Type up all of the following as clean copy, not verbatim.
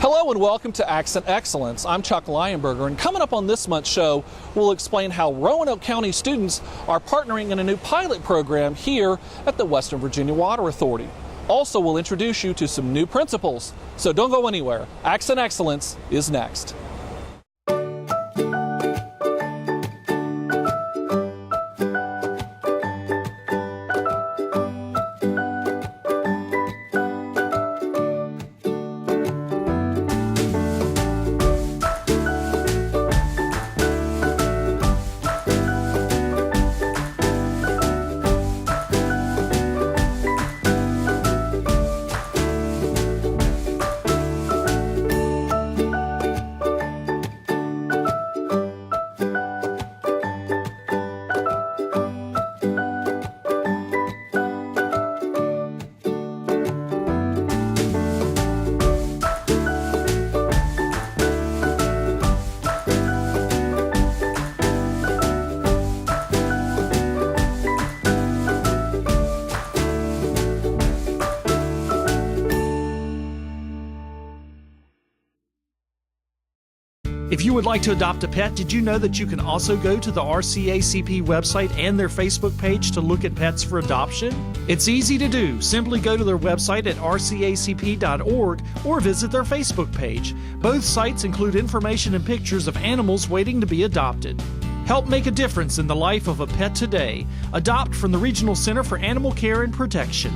Hello and welcome to Accent Excellence. I'm Chuck Lionberger, and coming up on this month's show, we'll explain how Roanoke County students are partnering in a new pilot program here at the Western Virginia Water Authority. Also, we'll introduce you to some new principals. So don't go anywhere. Accent Excellence is next. If you would like to adopt a pet, did you know that you can also go to the RCACP website and their Facebook page to look at pets for adoption? It's easy to do. Simply go to their website at rcacp.org or visit their Facebook page. Both sites include information and pictures of animals waiting to be adopted. Help make a difference in the life of a pet today. Adopt from the Regional Center for Animal Care and Protection.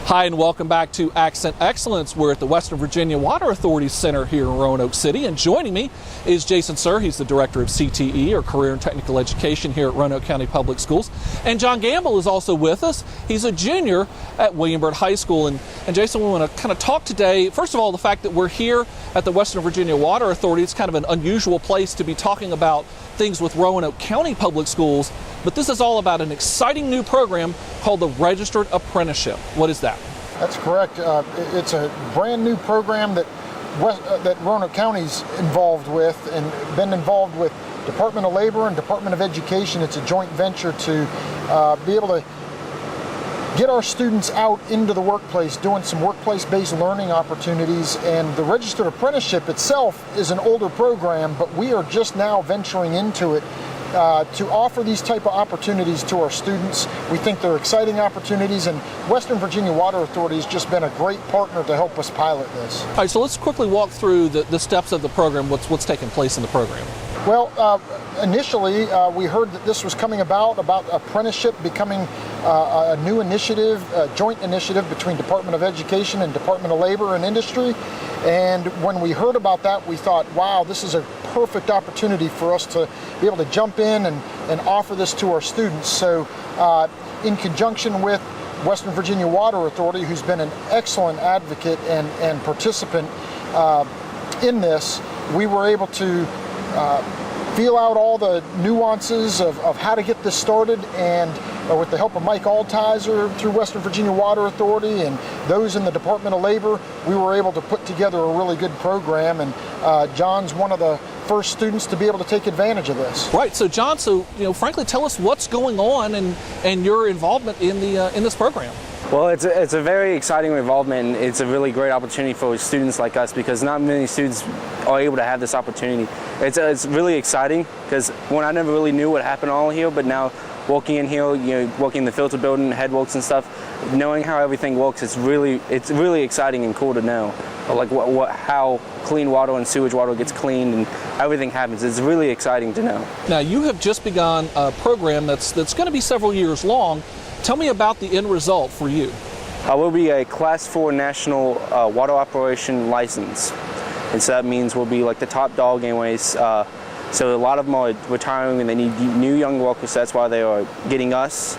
Hi and welcome back to Accent Excellence. We're at the Western Virginia Water Authority Center here in Roanoke City, and joining me is Jason Sir. He's the Director of CTE, or Career and Technical Education, here at Roanoke County Public Schools. And John Gamble is also with us. He's a junior at William Byrd High School. And Jason, we want to kind of talk today, first of all, the fact that we're here at the Western Virginia Water Authority. It's kind of an unusual place to be talking about things with Roanoke County Public Schools, but this is all about an exciting new program called the Registered Apprenticeship. What is that? That's correct. It's a brand new program that Roanoke County's involved with, and been involved with Department of Labor and Department of Education. It's a joint venture to be able to get our students out into the workplace, doing some workplace-based learning opportunities. And the Registered Apprenticeship itself is an older program, but we are just now venturing into it to offer these type of opportunities to our students. We think they're exciting opportunities, and Western Virginia Water Authority has just been a great partner to help us pilot this. All right, so let's quickly walk through the steps of the program, what's taking place in the program. Well, initially we heard that this was coming about apprenticeship becoming a new initiative, a joint initiative between Department of Education and Department of Labor and Industry. And when we heard about that, we thought, wow, this is a perfect opportunity for us to be able to jump in and offer this to our students. So in conjunction with Western Virginia Water Authority, who's been an excellent advocate and participant in this, we were able to feel out all the nuances of how to get this started, and with the help of Mike Altizer through Western Virginia Water Authority and those in the Department of Labor, we were able to put together a really good program, and John's one of the first students to be able to take advantage of this. Right, so John, frankly, tell us what's going on and your involvement in this program. Well, it's a very exciting involvement, and it's a really great opportunity for students like us, because not many students are able to have this opportunity. It's really exciting, because I never really knew what happened all here, but now walking in here, walking in the filter building, headworks and stuff, knowing how everything works, it's really exciting and cool to know, like how clean water and sewage water gets cleaned and everything happens. It's really exciting to know. Now, you have just begun a program that's going to be several years long. Tell me about the end result for you. We'll be a Class 4 National Water Operation License. And so that means we'll be like the top dog anyways. So a lot of them are retiring and they need new young workers. So that's why they are getting us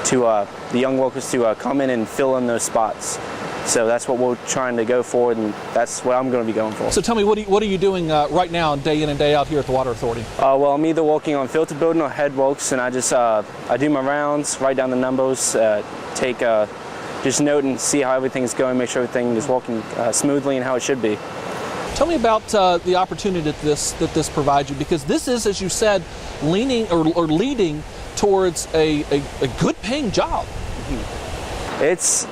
to the young workers to come in and fill in those spots. So that's what we're trying to go for, and that's what I'm going to be going for. So tell me, what are you doing right now, day in and day out here at the Water Authority? Well, I'm either working on filter building or headworks, and I just I do my rounds, write down the numbers, take just note and see how everything's going, make sure everything is working smoothly and how it should be. Tell me about the opportunity that this provides you, because this is, as you said, leading towards a good paying job. It's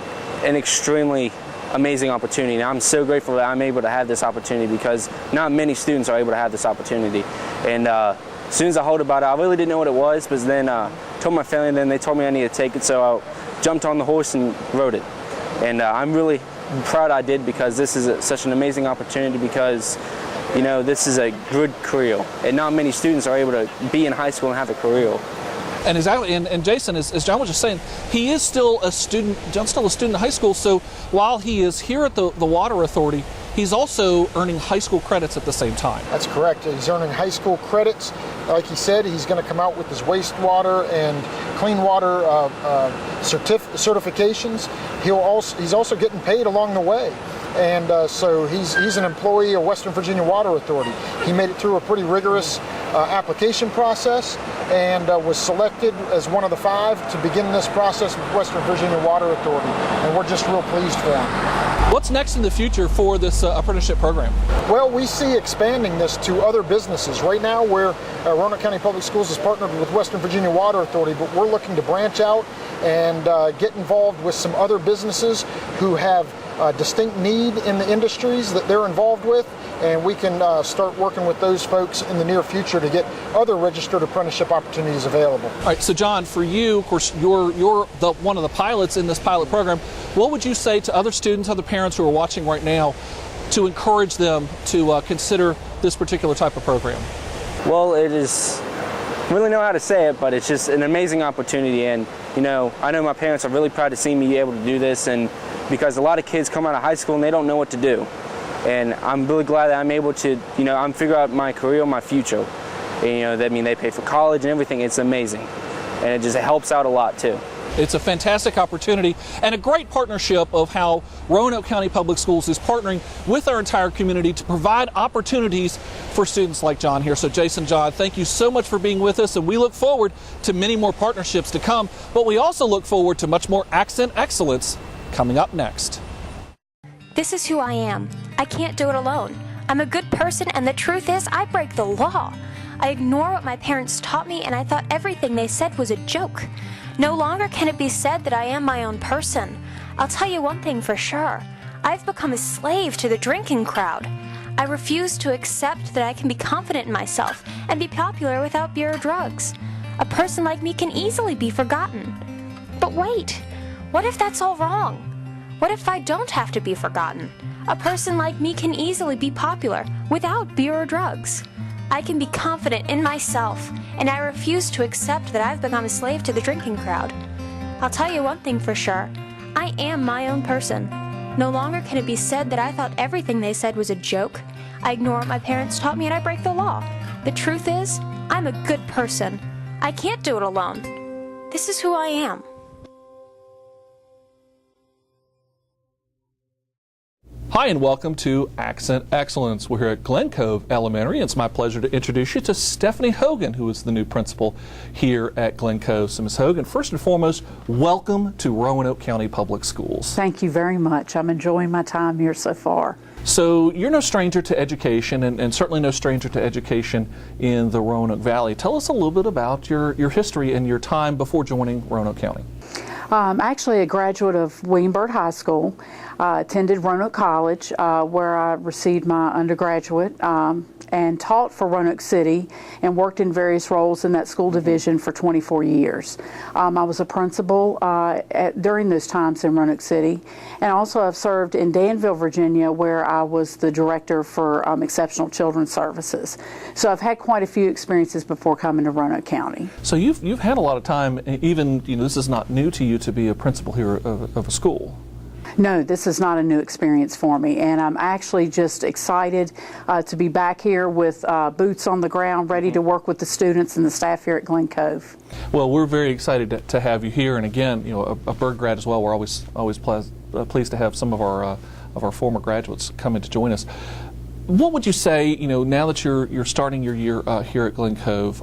an extremely amazing opportunity, and I'm so grateful that I'm able to have this opportunity, because not many students are able to have this opportunity. And as soon as I heard about it, I really didn't know what it was, but then told my family, and then they told me I needed to take it, so I jumped on the horse and rode it. And I'm really proud I did, because this is such an amazing opportunity, because you know, this is a good career, and not many students are able to be in high school and have a career. And exactly, and Jason, as John was just saying, he is still a student. John's still a student in high school. So while he is here at the Water Authority, he's also earning high school credits at the same time. That's correct. He's earning high school credits. Like he said, he's going to come out with his wastewater and clean water certifications. He's also getting paid along the way. And so he's an employee of Western Virginia Water Authority. He made it through a pretty rigorous application process and was selected as one of the 5 to begin this process with Western Virginia Water Authority. And we're just real pleased for him. What's next in the future for this apprenticeship program? Well, we see expanding this to other businesses. Right now, Roanoke County Public Schools is partnered with Western Virginia Water Authority, but we're looking to branch out and get involved with some other businesses who have distinct need in the industries that they're involved with, and we can start working with those folks in the near future to get other registered apprenticeship opportunities available. All right, so John, for you, of course, you're one of the pilots in this pilot program. What would you say to other students, other parents who are watching right now, to encourage them to consider this particular type of program? Well, it is, I don't really know how to say it, but it's just an amazing opportunity. And you know, I know my parents are really proud to see me able to do this, and because a lot of kids come out of high school and they don't know what to do. And I'm really glad that I'm able to, you know, I'm figure out my career, my future. And, you know, that mean they pay for college and everything. It's amazing. And it just helps out a lot too. It's a fantastic opportunity and a great partnership of how Roanoke County Public Schools is partnering with our entire community to provide opportunities for students like John here. So Jason, John, thank you so much for being with us, and we look forward to many more partnerships to come, but we also look forward to much more accent excellence coming up next. This is who I am. I can't do it alone. I'm a good person, and the truth is, I break the law. I ignore what my parents taught me, and I thought everything they said was a joke. No longer can it be said that I am my own person. I'll tell you one thing for sure. I've become a slave to the drinking crowd. I refuse to accept that I can be confident in myself and be popular without beer or drugs. A person like me can easily be forgotten. But wait, what if that's all wrong? What if I don't have to be forgotten? A person like me can easily be popular without beer or drugs. I can be confident in myself, and I refuse to accept that I've become a slave to the drinking crowd. I'll tell you one thing for sure. I am my own person. No longer can it be said that I thought everything they said was a joke. I ignore what my parents taught me, and I break the law. The truth is, I'm a good person. I can't do it alone. This is who I am. Hi and welcome to Accent Excellence. We're here at Glen Cove Elementary. It's my pleasure to introduce you to Stephanie Hogan, who is the new principal here at Glen Cove. So Ms. Hogan, first and foremost, welcome to Roanoke County Public Schools. Thank you very much. I'm enjoying my time here so far. So you're no stranger to education, and certainly no stranger to education in the Roanoke Valley. Tell us a little bit about your history and your time before joining Roanoke County. I'm actually a graduate of William High School, attended Roanoke College, where I received my undergraduate, and taught for Roanoke City and worked in various roles in that school division for 24 years. I was a principal during those times in Roanoke City, and also I've served in Danville, Virginia, where I was the director for Exceptional Children's Services. So I've had quite a few experiences before coming to Roanoke County. So you've had a lot of time, even, you know, this is not new to you to be a principal here of a school. No, this is not a new experience for me, and I'm actually just excited to be back here with boots on the ground, ready to work with the students and the staff here at Glen Cove. Well, we're very excited to have you here, and again, you know, a Bird grad as well. We're always pleased to have some of our former graduates come in to join us. What would you say, you know, now that you're starting your year here at Glen Cove?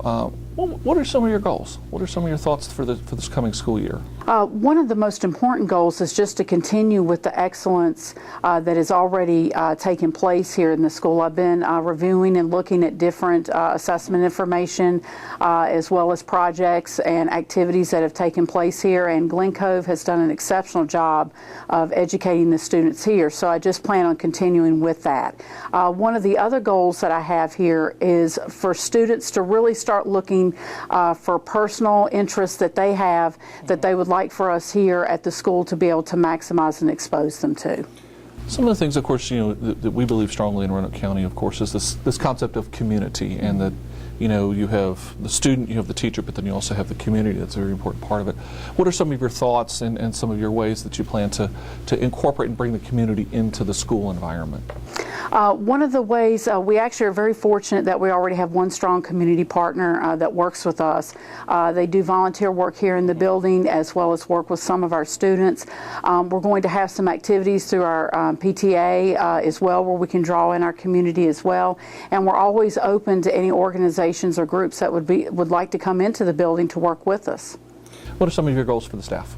What are some of your goals? What are some of your thoughts for this coming school year? One of the most important goals is just to continue with the excellence that has already taken place here in the school. I've been reviewing and looking at different assessment information as well as projects and activities that have taken place here, and Glen Cove has done an exceptional job of educating the students here, so I just plan on continuing with that. One of the other goals that I have here is for students to really start looking for personal interests that they have that they would like for us here at the school to be able to maximize and expose them to. Some of the things, of course, that we believe strongly in Roanoke County, of course, is this concept of community, and that you have the student, you have the teacher, but then you also have the community. That's a very important part of it. What are some of your thoughts and some of your ways that you plan to incorporate and bring the community into the school environment? One of the ways, we actually are very fortunate that we already have one strong community partner that works with us. They do volunteer work here in the building as well as work with some of our students. We're going to have some activities through our PTA as well, where we can draw in our community as well. And we're always open to any organizations or groups that would like to come into the building to work with us. What are some of your goals for the staff?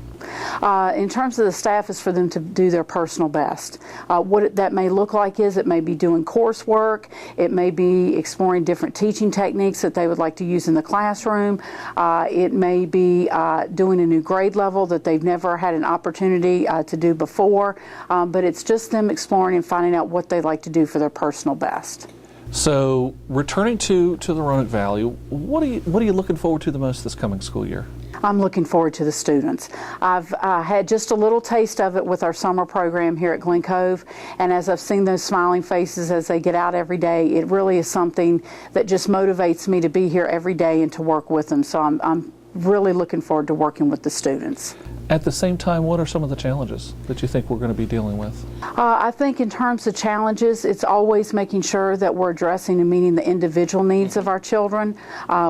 In terms of the staff, is for them to do their personal best. What that may look like is it may be doing coursework, it may be exploring different teaching techniques that they would like to use in the classroom, it may be doing a new grade level that they've never had an opportunity to do before, but it's just them exploring and finding out what they like to do for their personal best. So, returning to the Roanoke Valley, what are you looking forward to the most this coming school year? I'm looking forward to the students. I've had just a little taste of it with our summer program here at Glen Cove, and as I've seen those smiling faces as they get out every day, it really is something that just motivates me to be here every day and to work with them. So I'm really looking forward to working with the students. At the same time, what are some of the challenges that you think we're going to be dealing with? I think in terms of challenges, it's always making sure that we're addressing and meeting the individual needs of our children.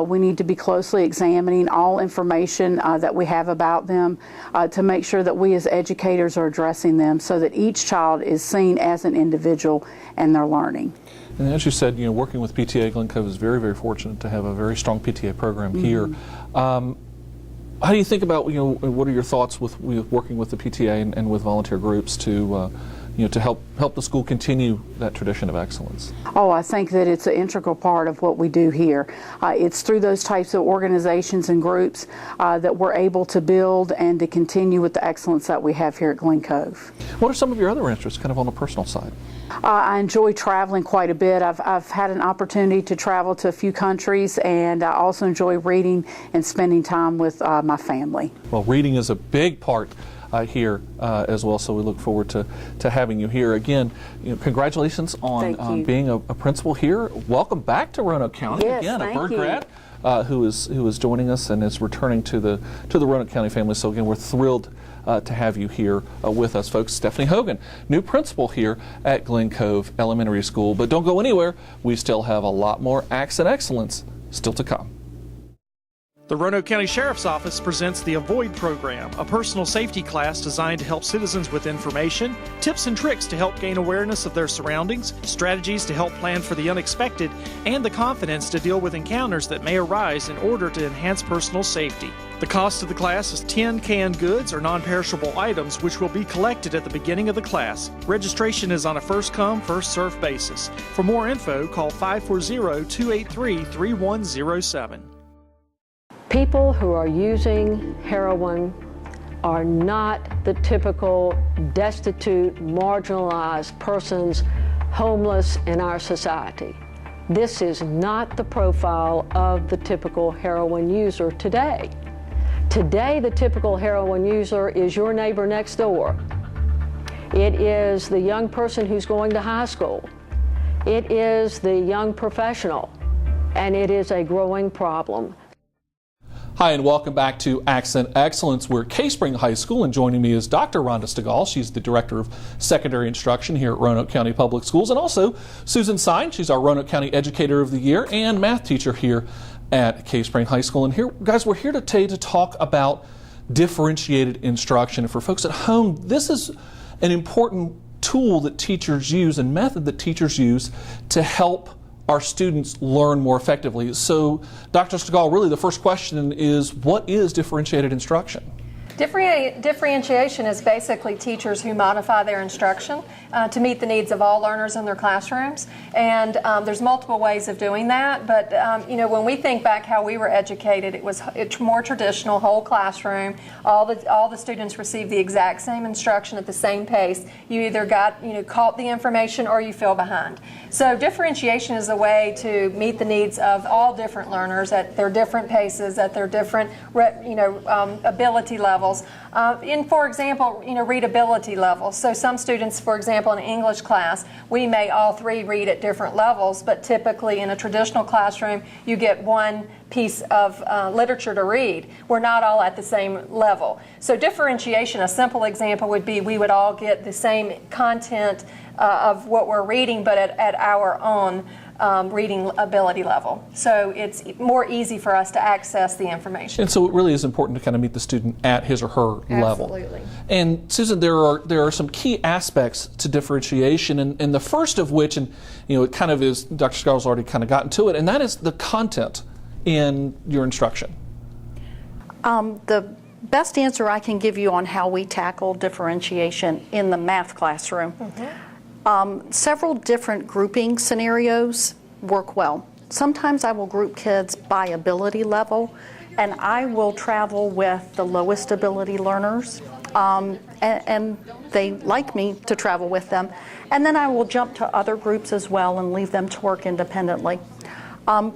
We need to be closely examining all information that we have about them to make sure that we as educators are addressing them so that each child is seen as an individual and they're learning. And as you said, working with PTA, Glen Cove is very, very fortunate to have a very strong PTA program here. How do you think about, what are your thoughts with working with the PTA and with volunteer groups to help the school continue that tradition of excellence? Oh, I think that it's an integral part of what we do here. It's through those types of organizations and groups that we're able to build and to continue with the excellence that we have here at Glen Cove. What are some of your other interests, kind of on the personal side? I enjoy traveling quite a bit. I've had an opportunity to travel to a few countries, and I also enjoy reading and spending time with my family. Well, reading is a big part here as well, so we look forward to having you here. Again, congratulations on being a principal here. Welcome back to Roanoke County. Yes, again, a thank Bird you. grad who is joining us and is returning to the Roanoke County family. So again, we're thrilled to have you here with us, folks. Stephanie Hogan, new principal here at Glen Cove Elementary School. But don't go anywhere. We still have a lot more Accent Excellence still to come. The Roanoke County Sheriff's Office presents the Avoid Program, a personal safety class designed to help citizens with information, tips and tricks to help gain awareness of their surroundings, strategies to help plan for the unexpected, and the confidence to deal with encounters that may arise in order to enhance personal safety. The cost of the class is 10 canned goods or non-perishable items, which will be collected at the beginning of the class. Registration is on a first-come, first-served basis. For more info, call 540-283-3107. People who are using heroin are not the typical destitute, marginalized persons, homeless in our society. This is not the profile of the typical heroin user today. Today, the typical heroin user is your neighbor next door. It is the young person who's going to high school. It is the young professional, and it is a growing problem. Hi, and welcome back to Accent Excellence. We're at K-Spring High School, and joining me is Dr. Rhonda Stegall. She's the Director of Secondary Instruction here at Roanoke County Public Schools, and also Susan Sine. She's our Roanoke County Educator of the Year and math teacher here at K-Spring High School. And here, guys, we're here today to talk about differentiated instruction. And for folks at home, this is an important tool that teachers use and method that teachers use to help our students learn more effectively. So, Dr. Stegall, really the first question is, what is differentiated instruction? Differentiation is basically teachers who modify their instruction to meet the needs of all learners in their classrooms. And there's multiple ways of doing that. But when we think back how we were educated, it's more traditional, whole classroom. All the students receive the exact same instruction at the same pace. You either caught the information or you fell behind. So differentiation is a way to meet the needs of all different learners at their different paces, at their different ability levels. For example, readability levels. So some students, for example, in an English class, we may all three read at different levels, but typically in a traditional classroom, you get one piece of literature to read. We're not all at the same level. So differentiation, a simple example would be we would all get the same content of what we're reading, but at our own reading ability level. So it's more easy for us to access the information. And so it really is important to kind of meet the student at his or her level. Absolutely. And Susan, there are some key aspects to differentiation, and the first of which, and it kind of is, Dr. Stegall's already kind of gotten to it, and that is the content in your instruction. The best answer I can give you on how we tackle differentiation in the math classroom. Several different grouping scenarios work well. Sometimes I will group kids by ability level, and I will travel with the lowest ability learners, and they like me to travel with them. And then I will jump to other groups as well and leave them to work independently.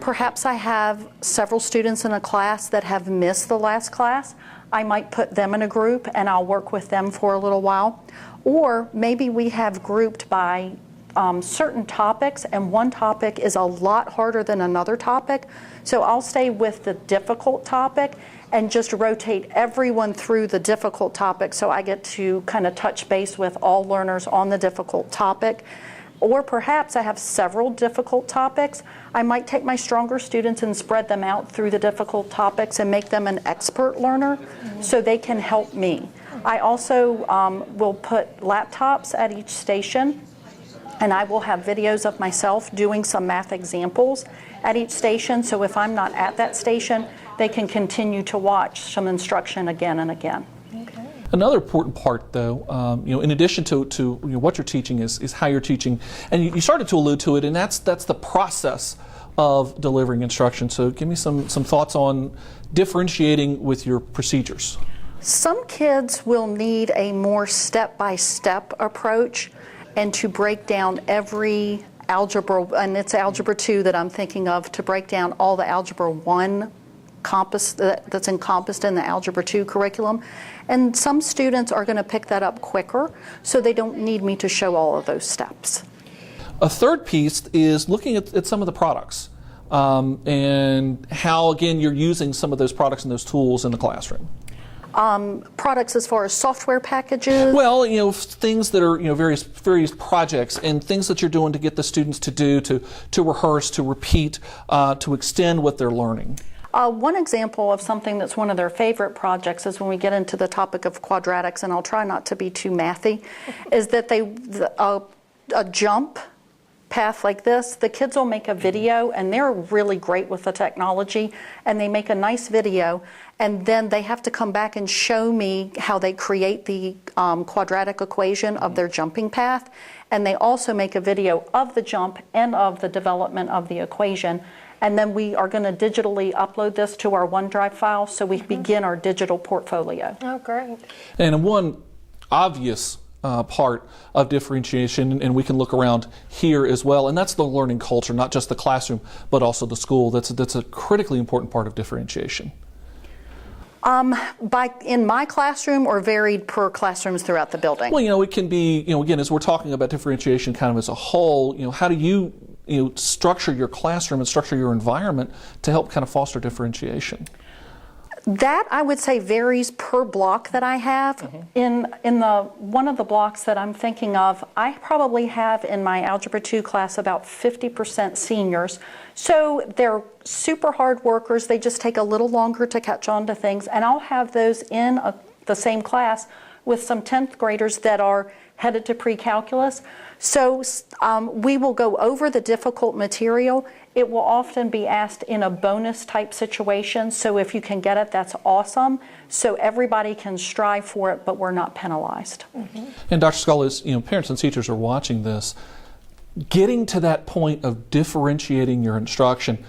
Perhaps I have several students in a class that have missed the last class. I might put them in a group and I'll work with them for a little while. Or maybe we have grouped by certain topics, and one topic is a lot harder than another topic. So I'll stay with the difficult topic and just rotate everyone through the difficult topic, so I get to kind of touch base with all learners on the difficult topic. Or perhaps I have several difficult topics. I might take my stronger students and spread them out through the difficult topics and make them an expert learner so they can help me. I also will put laptops at each station, and I will have videos of myself doing some math examples at each station, so if I'm not at that station, they can continue to watch some instruction again and again. Another important part, though, in addition to what you're teaching is how you're teaching, and you started to allude to it, and that's the process of delivering instruction. So give me some thoughts on differentiating with your procedures. Some kids will need a more step-by-step approach, and to break down every algebra, and it's Algebra 2 that I'm thinking of, to break down all the Algebra 1 that's encompassed in the Algebra 2 curriculum. And some students are going to pick that up quicker, so they don't need me to show all of those steps. A third piece is looking at some of the products and how, again, you're using some of those products and those tools in the classroom. Products as far as software packages? Well, things that are, various projects and things that you're doing to get the students to do, to rehearse, to repeat, to extend what they're learning. One example of something that's one of their favorite projects is when we get into the topic of quadratics, and I'll try not to be too mathy, is that a jump path like this, the kids will make a video, and they're really great with the technology, and they make a nice video, and then they have to come back and show me how they create the quadratic equation of their jumping path, and they also make a video of the jump and of the development of the equation. And then we are going to digitally upload this to our OneDrive file, so we begin our digital portfolio. Oh, great. And one obvious part of differentiation, and we can look around here as well, and that's the learning culture, not just the classroom, but also the school. That's a critically important part of differentiation. In my classroom, or varied per classrooms throughout the building? Well, it can be, again, as we're talking about differentiation kind of as a whole, how do you structure your classroom and structure your environment to help kind of foster differentiation? That, I would say, varies per block that I have. In the one of the blocks that I'm thinking of, I probably have in my Algebra 2 class about 50% seniors. So they're super hard workers. They just take a little longer to catch on to things. And I'll have those in the same class with some 10th graders that are headed to pre-calculus. So we will go over the difficult material. It will often be asked in a bonus type situation. So if you can get it, that's awesome. So everybody can strive for it, but we're not penalized. And Dr. Skull, as parents and teachers are watching this, getting to that point of differentiating your instruction,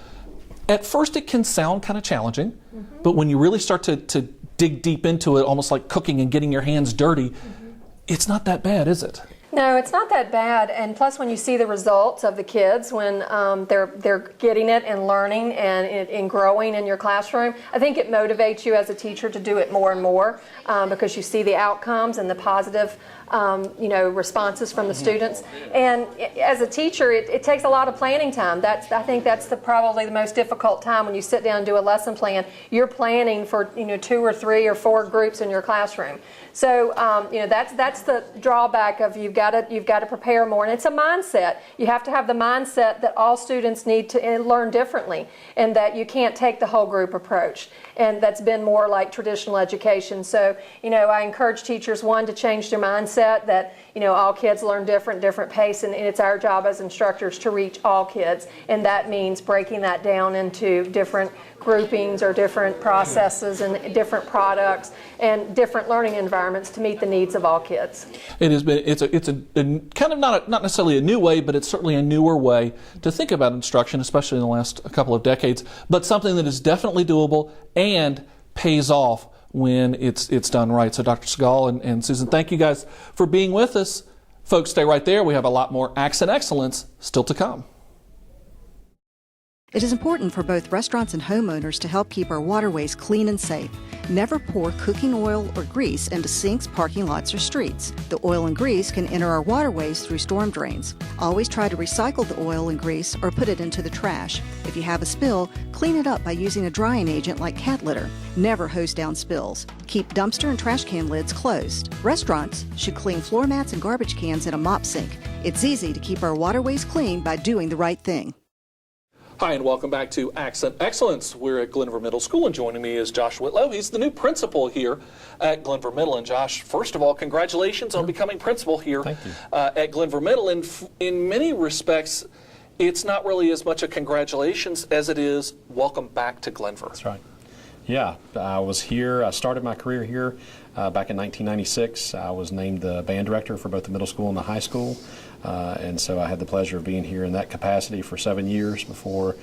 at first it can sound kind of challenging, but when you really start to dig deep into it, almost like cooking and getting your hands dirty, it's not that bad, is it? No, it's not that bad, and plus when you see the results of the kids when they're getting it and learning and growing in your classroom, I think it motivates you as a teacher to do it more and more because you see the outcomes and the positive responses from the students. And as a teacher, it takes a lot of planning time. I think that's probably the most difficult time when you sit down and do a lesson plan. You're planning for 2 or 3 or 4 groups in your classroom. So that's the drawback of you've got to prepare more, and it's a mindset. You have to have the mindset that all students need to learn differently, and that you can't take the whole group approach. And that's been more like traditional education. So I encourage teachers, one, to change their mindset that all kids learn different pace, and it's our job as instructors to reach all kids, and that means breaking that down into different groupings or different processes and different products and different learning environments to meet the needs of all kids. It's a kind of not necessarily a new way, but it's certainly a newer way to think about instruction, especially in the last couple of decades, but something that is definitely doable and pays off when it's done right. So Dr. Segal and Susan, thank you guys for being with us. Folks, stay right there. We have a lot more Accent Excellence still to come. It is important for both restaurants and homeowners to help keep our waterways clean and safe. Never pour cooking oil or grease into sinks, parking lots, or streets. The oil and grease can enter our waterways through storm drains. Always try to recycle the oil and grease or put it into the trash. If you have a spill, clean it up by using a drying agent like cat litter. Never hose down spills. Keep dumpster and trash can lids closed. Restaurants should clean floor mats and garbage cans in a mop sink. It's easy to keep our waterways clean by doing the right thing. Hi, and welcome back to Accent Excellence. We're at Glenver Middle School, and joining me is Josh Whitlow. He's the new principal here at Glenver Middle. And Josh, first of all, congratulations on becoming principal here at Glenver Middle. And in many respects, it's not really as much a congratulations as it is welcome back to Glenver. That's right. Yeah, I was here. I started my career here back in 1996. I was named the band director for both the middle school and the high school. And so I had the pleasure of being here in that capacity for 7 years before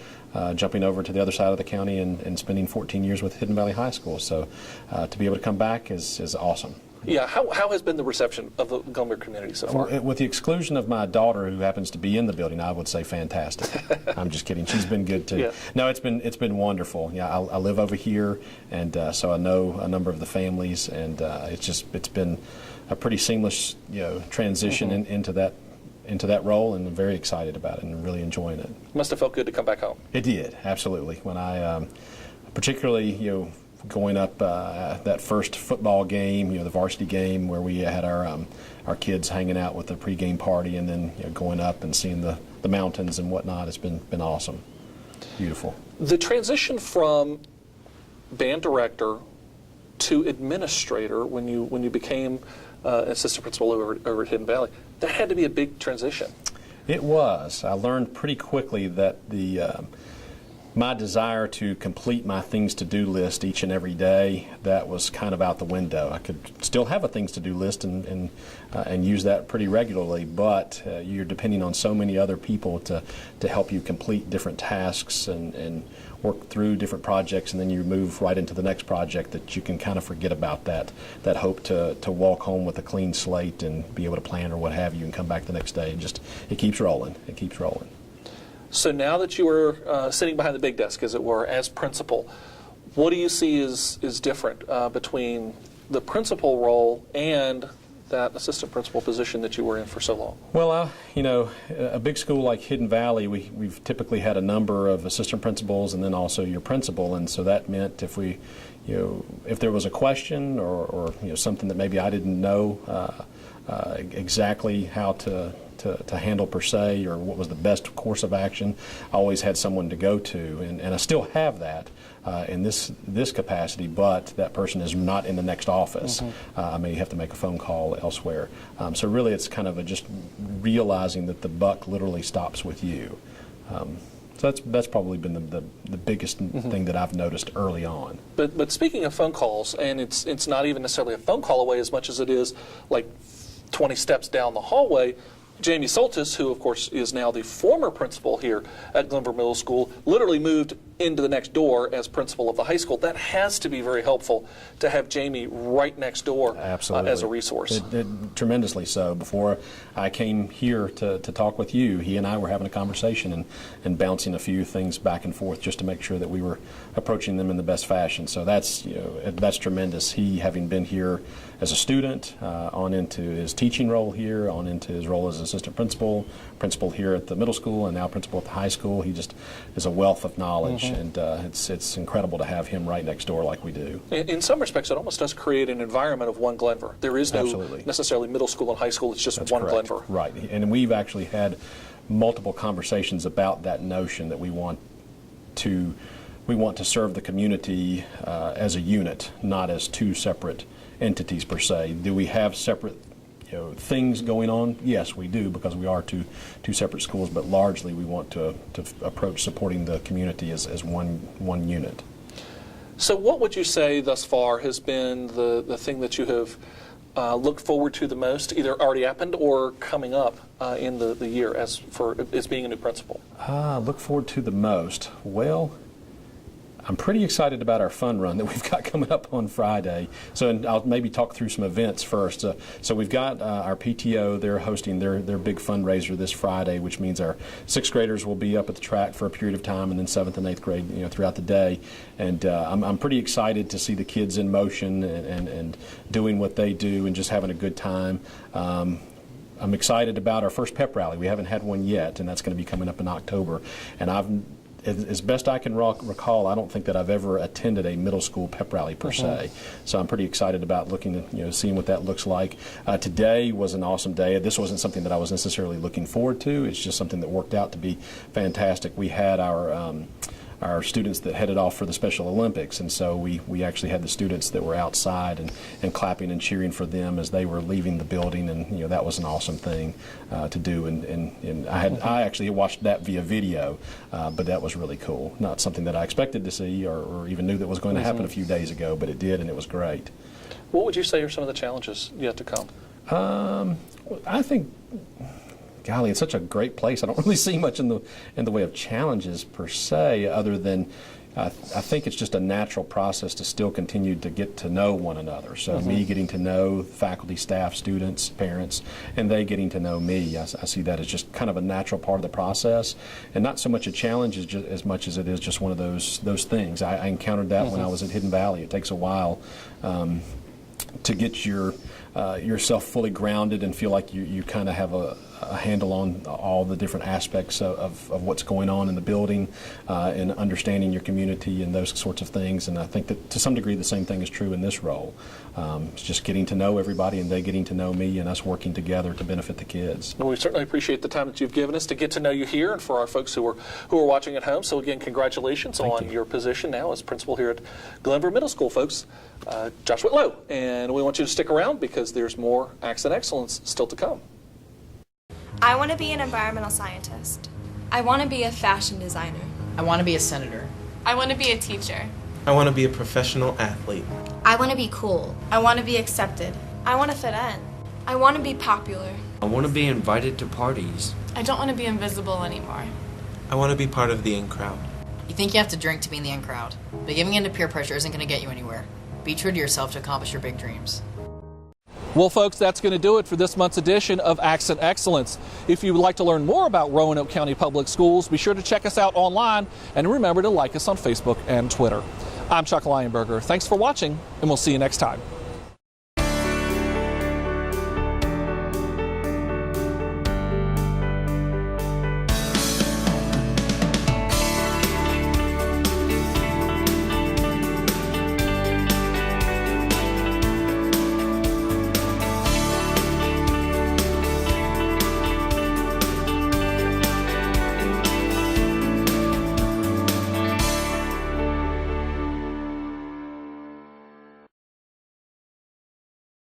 jumping over to the other side of the county and spending 14 years with Hidden Valley High School. So to be able to come back is awesome. Yeah, how has been the reception of the Glenver community so far? With the exclusion of my daughter, who happens to be in the building, I would say fantastic. I'm just kidding. She's been good too. Yeah. No, it's been wonderful. Yeah, I live over here, and so I know a number of the families, and it's been a pretty seamless transition into that role, and I'm very excited about it and really enjoying it. Must have felt good to come back home. It did, absolutely. When I, particularly, going up that first football game, the varsity game where we had our kids hanging out with the pregame party, and then going up and seeing the mountains and whatnot, it's been awesome, beautiful. The transition from band director to administrator when you became assistant principal over at Hidden Valley, there had to be a big transition. It was. I learned pretty quickly that my desire to complete my things to do list each and every day, that was kind of out the window. I could still have a things to do list and use that pretty regularly, but you're depending on so many other people to help you complete different tasks and work through different projects, and then you move right into the next project, that you can kind of forget about that hope to walk home with a clean slate and be able to plan or what have you and come back the next day. And it keeps rolling. It keeps rolling. So now that you are sitting behind the big desk, as it were, as principal, what do you see is different between the principal role and that assistant principal position that you were in for so long? Well, a big school like Hidden Valley, we've typically had a number of assistant principals and then also your principal, and so that meant if we if there was a question or something that maybe I didn't know exactly how to handle per se, or what was the best course of action, I always had someone to go to, and I still have that in this capacity, but that person is not in the next office. I may have to make a phone call elsewhere. So really it's kind of just realizing that the buck literally stops with you. So that's probably been the biggest thing that I've noticed early on. But speaking of phone calls, and it's not even necessarily a phone call away as much as it is like 20 steps down the hallway, Jamie Soltis, who of course is now the former principal here at Glenver Middle School, literally moved into the next door as principal of the high school. That has to be very helpful to have Jamie right next door as a resource. Tremendously so. Before I came here to talk with you, he and I were having a conversation and bouncing a few things back and forth just to make sure that we were approaching them in the best fashion. So that's tremendous. He, having been here as a student, on into his teaching role here, on into his role as assistant principal here at the middle school, and now principal at the high school. He just is a wealth of knowledge, and it's incredible to have him right next door like we do. In some respects, it almost does create an environment of one Glenver. There is no necessarily middle school and high school. It's just one Glenver. Right, and we've actually had multiple conversations about that notion that we want to serve the community as a unit, not as two separate entities per se. Do we have separate things going on? Yes, we do, because we are two separate schools, but largely we want to approach supporting the community as one unit. So what would you say thus far has been the thing that you have looked forward to the most, either already happened or coming up in the year as being a new principal? Look forward to the most. Well, I'm pretty excited about our fun run that we've got coming up on Friday. So I'll maybe talk through some events first. So we've got our PTO. They're hosting their big fundraiser this Friday, which means our 6th graders will be up at the track for a period of time, and then 7th and 8th grade throughout the day. And I'm pretty excited to see the kids in motion and doing what they do and just having a good time. I'm excited about our first pep rally. We haven't had one yet, and that's going to be coming up in October. And as best I can recall, I don't think that I've ever attended a middle school pep rally per se. So I'm pretty excited about looking at, seeing what that looks like. Today was an awesome day. This wasn't something that I was necessarily looking forward to. It's just something that worked out to be fantastic. We had our students that headed off for the Special Olympics, and so we actually had the students that were outside and clapping and cheering for them as they were leaving the building, and that was an awesome thing to do. And I actually watched that via video, but that was really cool. Not something that I expected to see or even knew that was going to happen a few days ago, but it did, and it was great. What would you say are some of the challenges yet to come? I think, golly, it's such a great place. I don't really see much in the way of challenges per se, other than I think it's just a natural process to still continue to get to know one another. So me getting to know faculty, staff, students, parents, and they getting to know me. I see that as just kind of a natural part of the process, and not so much a challenge as much as it is just one of those things. I encountered that when I was at Hidden Valley. It takes a while to get yourself fully grounded and feel like you kind of have a handle on all the different aspects of what's going on in the building and understanding your community and those sorts of things. And I think that to some degree the same thing is true in this role. It's just getting to know everybody and they getting to know me and us working together to benefit the kids. Well, we certainly appreciate the time that you've given us to get to know you here and for our folks who are watching at home. So again, congratulations on your position now as principal here at Glenver Middle School, folks. Josh Whitlow, and we want you to stick around because there's more Accent Excellence still to come. I want to be an environmental scientist. I want to be a fashion designer. I want to be a senator. I want to be a teacher. I want to be a professional athlete. I want to be cool. I want to be accepted. I want to fit in. I want to be popular. I want to be invited to parties. I don't want to be invisible anymore. I want to be part of the in crowd. You think you have to drink to be in the in crowd, but giving in to peer pressure isn't going to get you anywhere. Be true to yourself to accomplish your big dreams. Well, folks, that's going to do it for this month's edition of Accent Excellence. If you would like to learn more about Roanoke County Public Schools, be sure to check us out online and remember to like us on Facebook and Twitter. I'm Chuck Lionberger. Thanks for watching, and we'll see you next time.